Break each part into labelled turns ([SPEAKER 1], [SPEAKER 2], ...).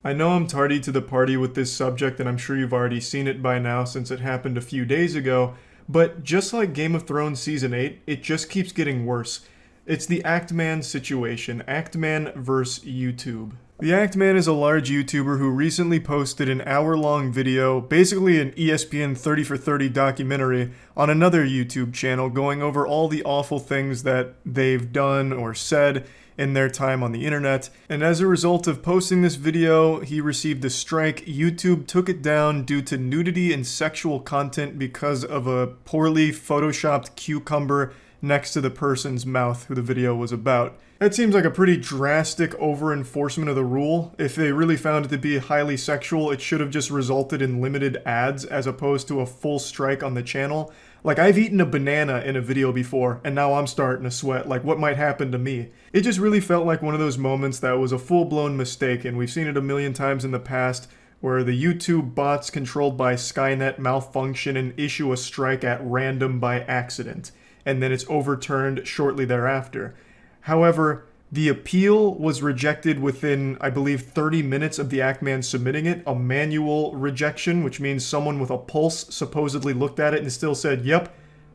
[SPEAKER 1] I know I'm tardy to the party with this subject, and I'm sure you've already seen it by now since it happened a few days ago, but just like Game of Thrones Season 8, it just keeps getting worse. It's the Actman situation, Actman vs. YouTube. The Actman is a large YouTuber who recently posted an hour-long video, basically an ESPN 30 for 30 documentary, on another YouTube channel going over all the awful things that they've done or said in their time on the internet. And as a result of posting this video, he received a strike. YouTube took it down due to nudity and sexual content because of a poorly photoshopped cucumber next to the person's mouth who the video was about. That seems like a pretty drastic over-enforcement of the rule. If they really found it to be highly sexual, it should have just resulted in limited ads as opposed to a full strike on the channel. Like, I've eaten a banana in a video before, and now I'm starting to sweat. Like, what might happen to me? It just really felt like one of those moments that was a full-blown mistake, and we've seen it a million times in the past, where the YouTube bots controlled by Skynet malfunction and issue a strike at random by accident, and then it's overturned shortly thereafter. However, the appeal was rejected within, I believe, 30 minutes of the Actman submitting it, a manual rejection, which means someone with a pulse supposedly looked at it and still said, yep,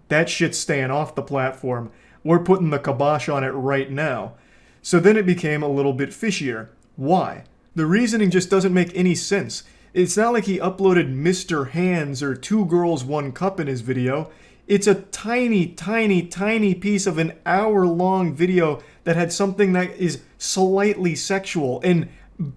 [SPEAKER 1] that shit's staying off the platform. We're putting the kibosh on it right now. So then it became a little bit fishier. Why? The reasoning just doesn't make any sense. It's not like he uploaded Mr. Hands or Two Girls, One Cup in his video. It's a tiny, tiny, tiny piece of an hour-long video that had something that is slightly sexual and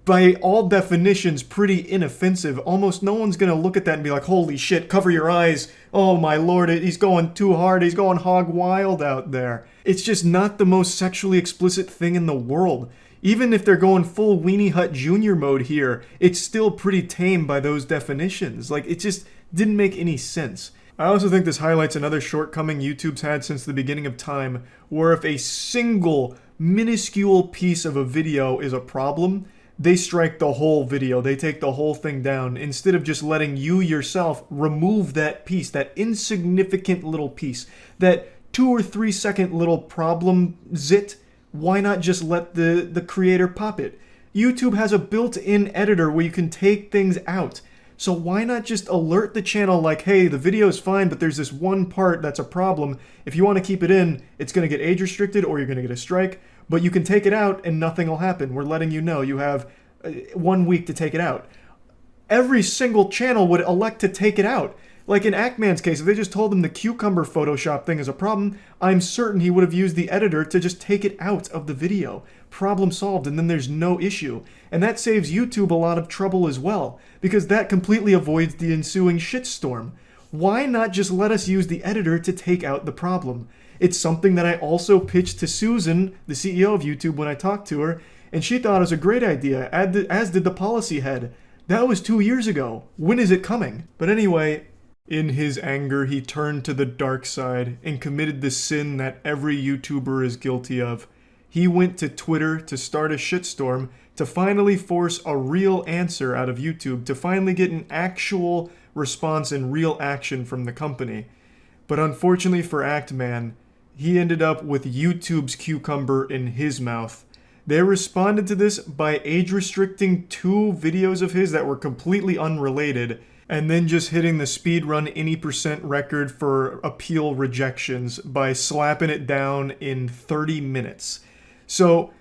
[SPEAKER 1] by all definitions pretty inoffensive. Almost no one's gonna look at that and be like, holy shit, cover your eyes. Oh my lord, he's going too hard. He's going hog wild out there. It's just not the most sexually explicit thing in the world. Even if they're going full Weenie Hut Jr. mode here, it's still pretty tame by those definitions. Like, it just didn't make any sense. I also think this highlights another shortcoming YouTube's had since the beginning of time, where if a single minuscule piece of a video is a problem, they strike the whole video. They take the whole thing down instead of just letting you yourself remove that piece, that insignificant little piece, that 2 or 3 second little problem zit. Why not just let the creator pop it? YouTube has a built-in editor where you can take things out. So why not just alert the channel like, hey, the video is fine, but there's this one part that's a problem. If you want to keep it in, it's going to get age restricted or you're going to get a strike, but you can take it out and nothing will happen. We're letting you know you have 1 week to take it out. Every single channel would elect to take it out. Like in Actman's case, if they just told him the cucumber Photoshop thing is a problem, I'm certain he would have used the editor to just take it out of the video. Problem solved, and then there's no issue. And that saves YouTube a lot of trouble as well, because that completely avoids the ensuing shitstorm. Why not just let us use the editor to take out the problem? It's something that I also pitched to Susan, the CEO of YouTube, when I talked to her, and she thought it was a great idea, as did the policy head. That was 2 years ago. When is it coming? But anyway, in his anger, he turned to the dark side and committed the sin that every YouTuber is guilty of. He went to Twitter to start a shitstorm to finally force a real answer out of YouTube, to finally get an actual response and real action from the company. But unfortunately for Actman, he ended up with YouTube's cucumber in his mouth. They responded to this by age restricting 2 videos of his that were completely unrelated, and then just hitting the speedrun any % record for appeal rejections by slapping it down in 30 minutes. So,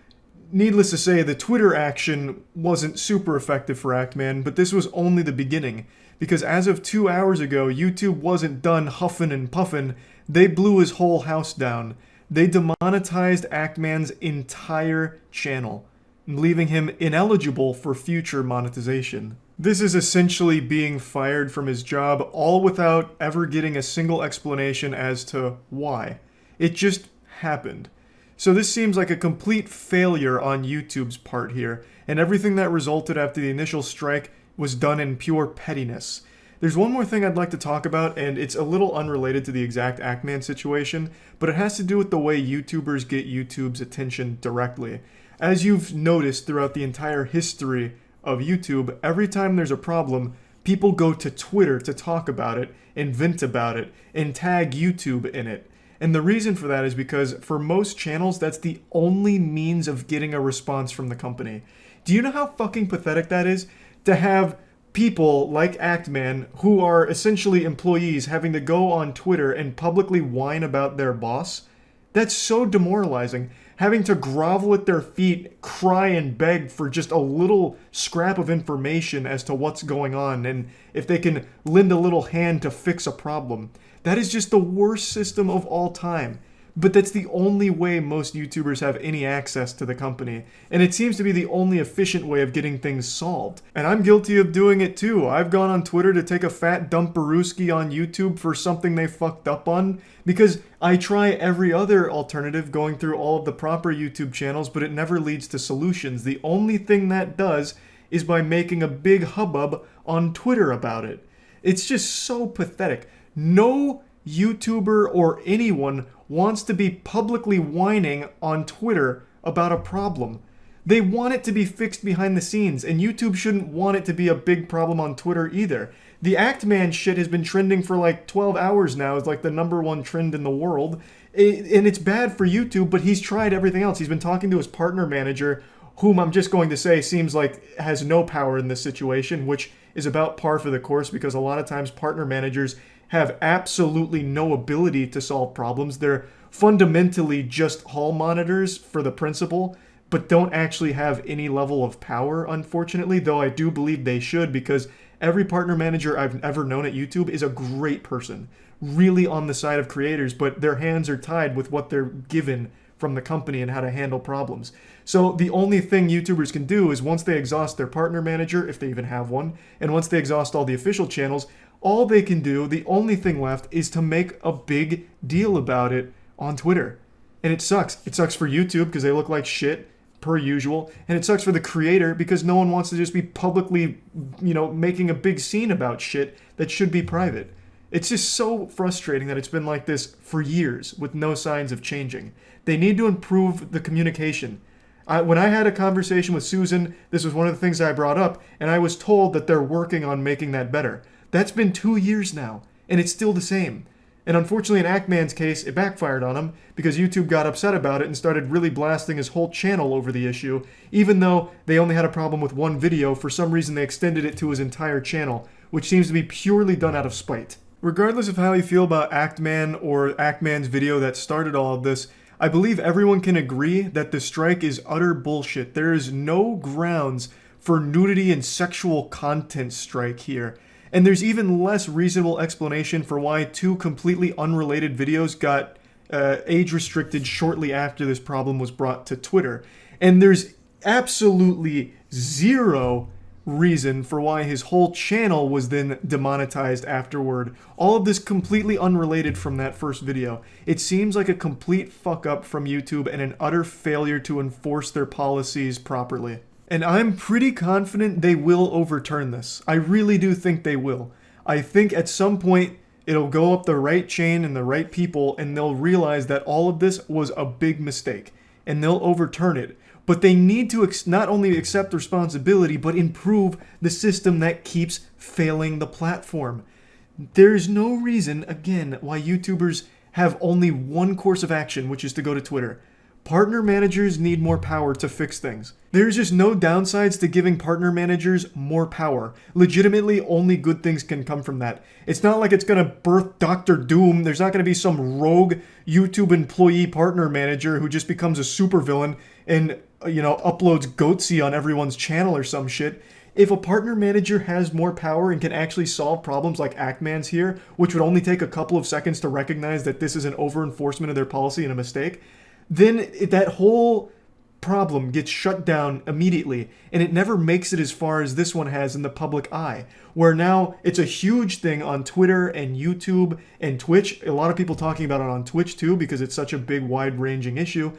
[SPEAKER 1] needless to say, the Twitter action wasn't super effective for Actman, but this was only the beginning. Because as of 2 hours ago, YouTube wasn't done huffing and puffing. They blew his whole house down. They demonetized Actman's entire channel, leaving him ineligible for future monetization. This is essentially being fired from his job, all without ever getting a single explanation as to why. It just happened. So this seems like a complete failure on YouTube's part here, and everything that resulted after the initial strike was done in pure pettiness. There's one more thing I'd like to talk about, and it's a little unrelated to the exact Actman situation, but it has to do with the way YouTubers get YouTube's attention directly. As you've noticed throughout the entire history of YouTube, every time there's a problem, people go to Twitter to talk about it, and vent about it, and tag YouTube in it. And the reason for that is because for most channels, that's the only means of getting a response from the company. Do you know how fucking pathetic that is? To have people like Actman, who are essentially employees, having to go on Twitter and publicly whine about their boss? That's so demoralizing. Having to grovel at their feet, cry and beg for just a little scrap of information as to what's going on and if they can lend a little hand to fix a problem. That is just the worst system of all time. But that's the only way most YouTubers have any access to the company. And it seems to be the only efficient way of getting things solved. And I'm guilty of doing it too. I've gone on Twitter to take a fat dump Baruski on YouTube for something they fucked up on. Because I try every other alternative going through all of the proper YouTube channels, but it never leads to solutions. The only thing that does is by making a big hubbub on Twitter about it. It's just so pathetic. No YouTuber or anyone wants to be publicly whining on Twitter about a problem. They want it to be fixed behind the scenes, and YouTube shouldn't want it to be a big problem on Twitter either. The Actman shit has been trending for like 12 hours now. It's like the #1 trend in the world. And it's bad for YouTube, but he's tried everything else. He's been talking to his partner manager, whom I'm just going to say seems like has no power in this situation, which is about par for the course because a lot of times partner managers have absolutely no ability to solve problems. They're fundamentally just hall monitors for the principal, but don't actually have any level of power, unfortunately, though I do believe they should because every partner manager I've ever known at YouTube is a great person, really on the side of creators, but their hands are tied with what they're given from the company and how to handle problems. So the only thing YouTubers can do is once they exhaust their partner manager, if they even have one, and once they exhaust all the official channels, all they can do, the only thing left, is to make a big deal about it on Twitter. And it sucks. It sucks for YouTube because they look like shit, per usual. And it sucks for the creator because no one wants to just be publicly, making a big scene about shit that should be private. It's just so frustrating that it's been like this for years with no signs of changing. They need to improve the communication. When I had a conversation with Susan, this was one of the things I brought up, and I was told that they're working on making that better. That's been 2 years now, and it's still the same. And unfortunately, in Actman's case, it backfired on him because YouTube got upset about it and started really blasting his whole channel over the issue. Even though they only had a problem with one video, for some reason they extended it to his entire channel, which seems to be purely done out of spite. Regardless of how you feel about Actman or Actman's video that started all of this, I believe everyone can agree that the strike is utter bullshit. There is no grounds for nudity and sexual content strike here. And there's even less reasonable explanation for why 2 completely unrelated videos got age restricted shortly after this problem was brought to Twitter. And there's absolutely zero reason for why his whole channel was then demonetized afterward. All of this completely unrelated from that first video. It seems like a complete fuck up from YouTube and an utter failure to enforce their policies properly. And I'm pretty confident they will overturn this. I really do think they will. I think at some point it'll go up the right chain and the right people and they'll realize that all of this was a big mistake and they'll overturn it. But they need to not only accept responsibility, but improve the system that keeps failing the platform. There's no reason, again, why YouTubers have only one course of action, which is to go to Twitter. Partner managers need more power to fix things. There's just no downsides to giving partner managers more power. Legitimately, only good things can come from that. It's not like it's going to birth Dr. Doom. There's not going to be some rogue YouTube employee partner manager who just becomes a supervillain and, uploads Goatsy on everyone's channel or some shit. If a partner manager has more power and can actually solve problems like Actman's here, which would only take a couple of seconds to recognize that this is an over-enforcement of their policy and a mistake, then that whole problem gets shut down immediately, and it never makes it as far as this one has in the public eye, where now it's a huge thing on Twitter and YouTube and Twitch. A lot of people talking about it on Twitch too because it's such a big, wide-ranging issue.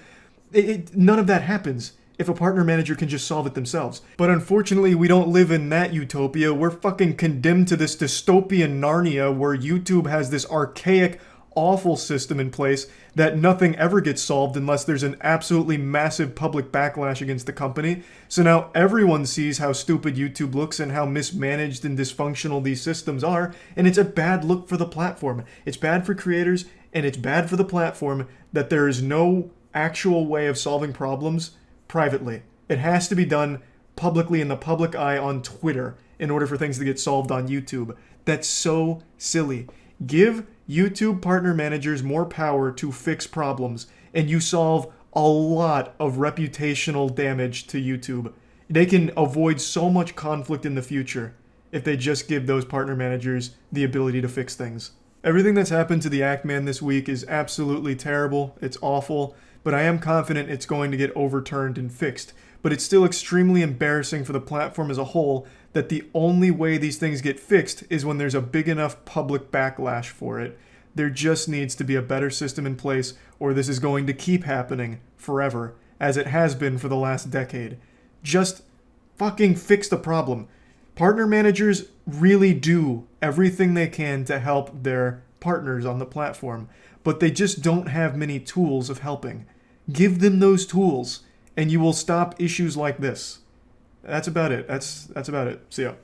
[SPEAKER 1] None of that happens if a partner manager can just solve it themselves. But unfortunately, we don't live in that utopia. We're fucking condemned to this dystopian Narnia where YouTube has this archaic, awful system in place that nothing ever gets solved unless there's an absolutely massive public backlash against the company. So now everyone sees how stupid YouTube looks and how mismanaged and dysfunctional these systems are, and it's a bad look for the platform. It's bad for creators, and it's bad for the platform that there is no actual way of solving problems privately. It has to be done publicly in the public eye on Twitter in order for things to get solved on YouTube. That's so silly. Give YouTube partner managers more power to fix problems, and you solve a lot of reputational damage to YouTube. They can avoid so much conflict in the future if they just give those partner managers the ability to fix things. Everything that's happened to the Act-Man this week is absolutely terrible. It's awful, but I am confident it's going to get overturned and fixed. But it's still extremely embarrassing for the platform as a whole that the only way these things get fixed is when there's a big enough public backlash for it. There just needs to be a better system in place, or this is going to keep happening forever, as it has been for the last decade. Just fucking fix the problem. Partner managers really do everything they can to help their partners on the platform, but they just don't have many tools of helping. Give them those tools, and you will stop issues like this. That's about it. That's about it. See ya.